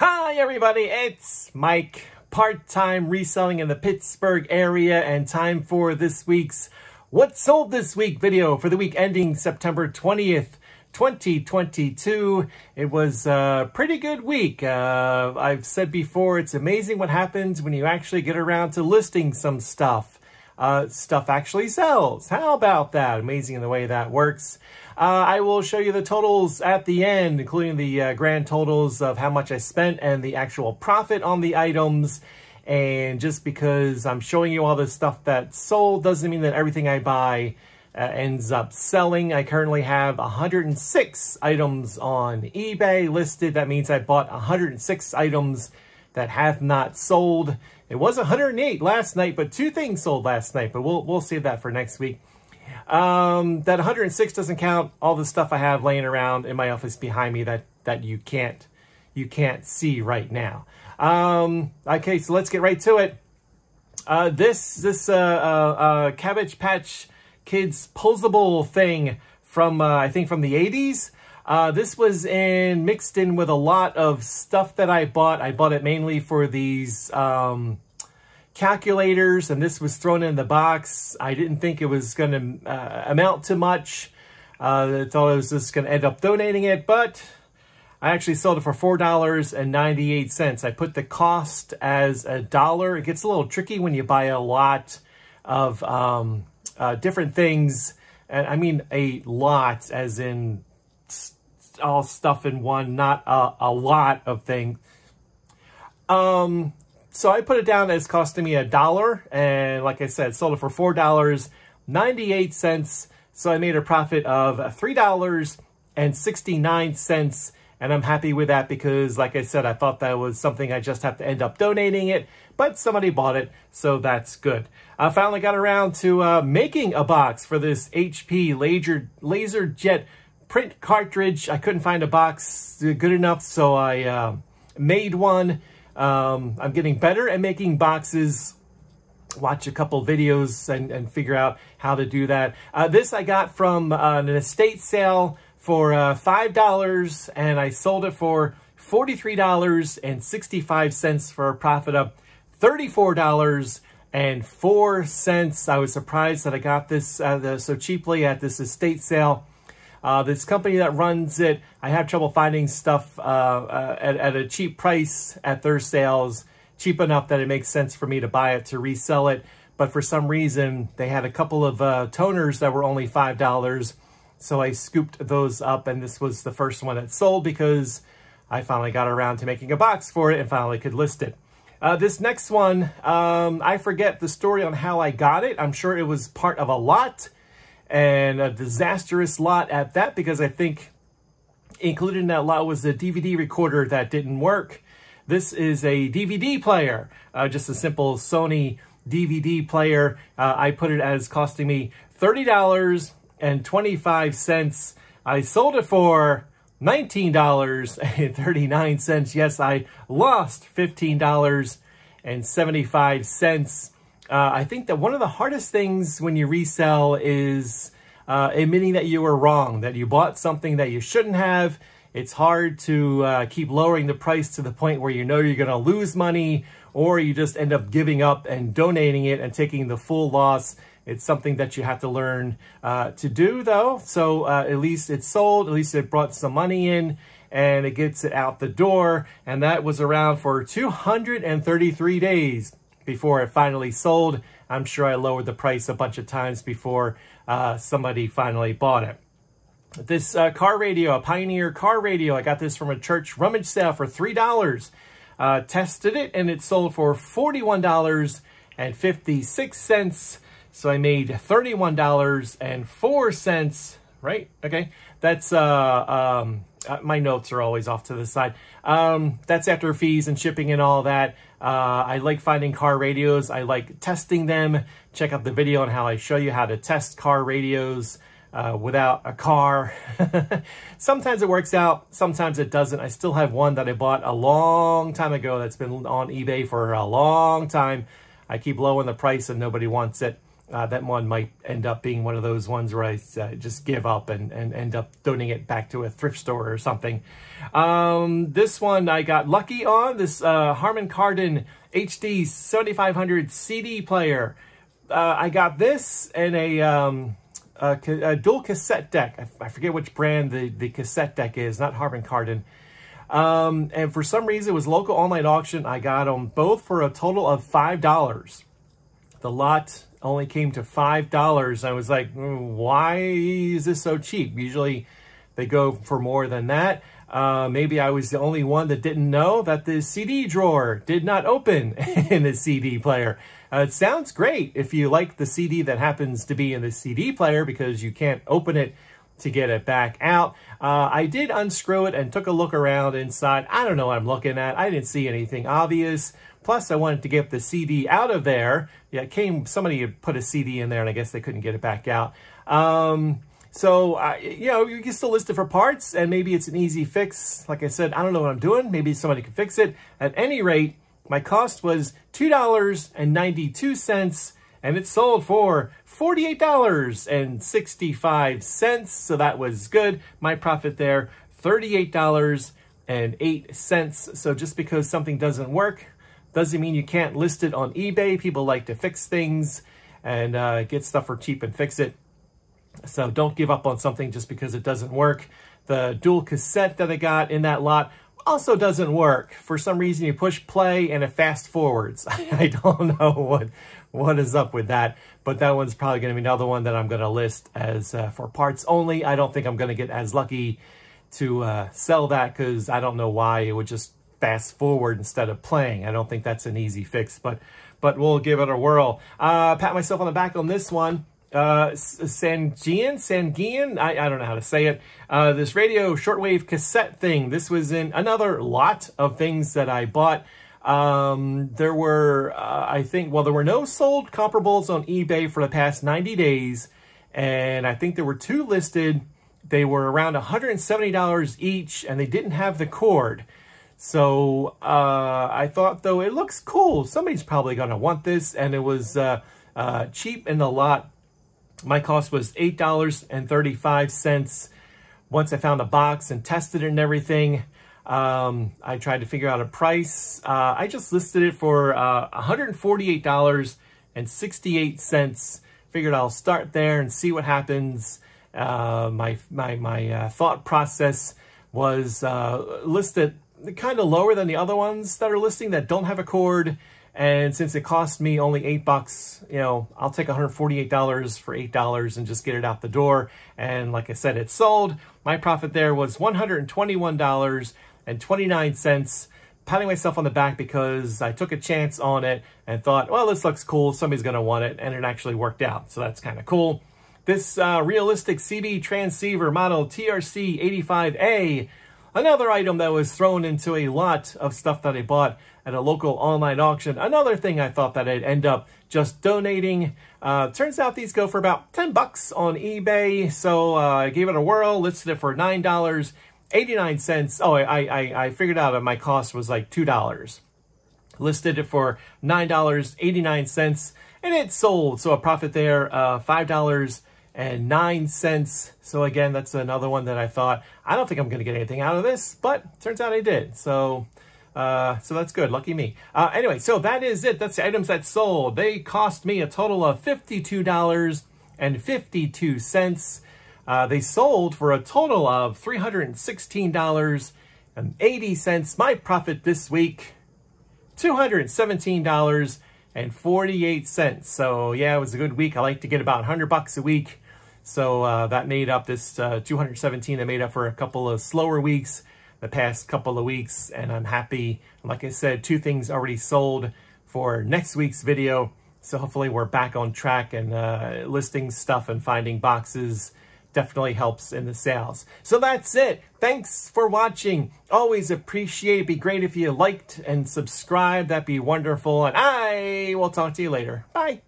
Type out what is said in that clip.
Hi everybody, it's Mike, part-time reselling in the Pittsburgh area, and time for this week's What Sold This Week video for the week ending September 20th, 2022. It was a pretty good week. I've said before, it's amazing what happens when you actually get around to listing some stuff. Stuff actually sells. How about that? Amazing in the way that works. I will show you the totals at the end, including the grand totals of how much I spent and the actual profit on the items. And just because I'm showing you all this stuff that sold doesn't mean that everything I buy ends up selling. I currently have 106 items on eBay listed. That means I bought 106 items that have not sold. It was 108 last night, but 2 things sold last night, but we'll save that for next week. That 106 doesn't count all the stuff I have laying around in my office behind me that you can't see right now. Okay, so let's get right to it. This Cabbage Patch Kids posable thing from I think from the 80s. This was mixed in with a lot of stuff that I bought. I bought it mainly for these calculators, and this was thrown in the box. I didn't think it was going to amount to much. I thought I was just going to end up donating it, but I actually sold it for $4.98. I put the cost as $1. It gets a little tricky when you buy a lot of different things. And I mean a lot as in all stuff in one, not a lot of things. So I put it down as costing me $1, and like I said, sold it for $4.98. So I made a profit of $3.69, and I'm happy with that because, like I said, I thought that was something I just have to end up donating it, but somebody bought it, so that's good. I finally got around to making a box for this HP LaserJet print cartridge. I couldn't find a box good enough, so I made one. I'm getting better at making boxes. Watch a couple videos and figure out how to do that. This I got from an estate sale for $5, and I sold it for $43.65 for a profit of $34.04. I was surprised that I got this so cheaply at this estate sale. This company that runs it, I have trouble finding stuff at a cheap price at their sales, cheap enough that it makes sense for me to buy it, to resell it. But for some reason, they had a couple of toners that were only $5. So I scooped those up, and this was the first one that sold because I finally got around to making a box for it and finally could list it. This next one, I forget the story on how I got it. I'm sure it was part of a lot, and a disastrous lot at that, because I think included in that lot was a DVD recorder that didn't work. This is a DVD player, just a simple Sony DVD player. I put it as costing me $30.25. I sold it for $19.39. Yes, I lost $15.75. I think that one of the hardest things when you resell is admitting that you were wrong, that you bought something that you shouldn't have. It's hard to keep lowering the price to the point where you know you're going to lose money, or you just end up giving up and donating it and taking the full loss. It's something that you have to learn to do, though. So at least it's sold, at least it brought some money in, and it gets it out the door. And that was around for 233 days before it finally sold. I'm sure I lowered the price a bunch of times before somebody finally bought it. This car radio, a Pioneer car radio, I got this from a church rummage sale for $3. Tested it, and it sold for $41.56. So I made $31.04, right? Okay, that's, my notes are always off to the side. That's after fees and shipping and all that. I like finding car radios. I like testing them. Check out the video on how I show you how to test car radios without a car. Sometimes it works out, sometimes it doesn't. I still have one that I bought a long time ago that's been on eBay for a long time. I keep lowering the price and nobody wants it. that one might end up being one of those ones where I just give up and end up donating it back to a thrift store or something. This one I got lucky on, this Harman Kardon HD 7500 CD player. I got this and a dual cassette deck. I forget which brand the cassette deck is, not Harman Kardon. And for some reason, it was local online auction. I got them both for a total of $5. The lot only came to $5. I was like, why is this so cheap? Usually they go for more than that. Maybe I was the only one that didn't know that the CD drawer did not open in the CD player. It sounds great if you like the CD that happens to be in the CD player because you can't open it to get it back out. I did unscrew it and took a look around inside. I don't know what I'm looking at. I didn't see anything obvious. Plus, I wanted to get the CD out of there. Yeah, somebody had put a CD in there, and I guess they couldn't get it back out. So, you know, you can still list it for parts, and maybe it's an easy fix. Like I said, I don't know what I'm doing. Maybe somebody can fix it. At any rate, my cost was $2.92, and it sold for $48.65. So that was good. My profit there, $38.08. So just because something doesn't work, doesn't mean you can't list it on eBay. People like to fix things and get stuff for cheap and fix it. So don't give up on something just because it doesn't work. The dual cassette that I got in that lot also doesn't work. For some reason, you push play and it fast forwards. I don't know what is up with that, but that one's probably going to be another one that I'm going to list as for parts only. I don't think I'm going to get as lucky to sell that because I don't know why it would just fast forward instead of playing. I don't think that's an easy fix, but we'll give it a whirl. Pat myself on the back on this one. Sangean, I don't know how to say it. This radio shortwave cassette thing. This was in another lot of things that I bought. There were, I think, well, there were no sold comparables on eBay for the past 90 days. And I think there were 2 listed. They were around $170 each, and they didn't have the cord. So I thought, though, it looks cool. Somebody's probably going to want this. And it was cheap in the lot. My cost was $8.35. Once I found a box and tested it and everything, I tried to figure out a price. I just listed it for $148.68. Figured I'll start there and see what happens. My thought process was listed kind of lower than the other ones that are listing that don't have a cord. And since it cost me only $8, you know, I'll take $148 for $8 and just get it out the door. And like I said, it sold. My profit there was $121.29. Patting myself on the back because I took a chance on it and thought, well, this looks cool. Somebody's going to want it. And it actually worked out. So that's kind of cool. This realistic CB transceiver model TRC85A, another item that was thrown into a lot of stuff that I bought at a local online auction. Another thing I thought that I'd end up just donating. Turns out these go for about $10 on eBay. So I gave it a whirl, listed it for $9.89. Oh, I figured out my cost was like $2. Listed it for $9.89 and it sold. So a profit there, $5.09. So again, that's another one that I thought, I don't think I'm going to get anything out of this, but turns out I did. So that's good. Lucky me. Anyway, so that is it. That's the items that sold. They cost me a total of $52.52. They sold for a total of $316.80. My profit this week, $217.48. So yeah, it was a good week. I like to get about $100 a week. So that made up this 217. That made up for a couple of slower weeks the past couple of weeks, and I'm happy. Like I said, 2 things already sold for next week's video. So hopefully we're back on track, and listing stuff and finding boxes definitely helps in the sales. So that's it. Thanks for watching. Always appreciate it. It'd be great if you liked and subscribed. That'd be wonderful. And I will talk to you later. Bye.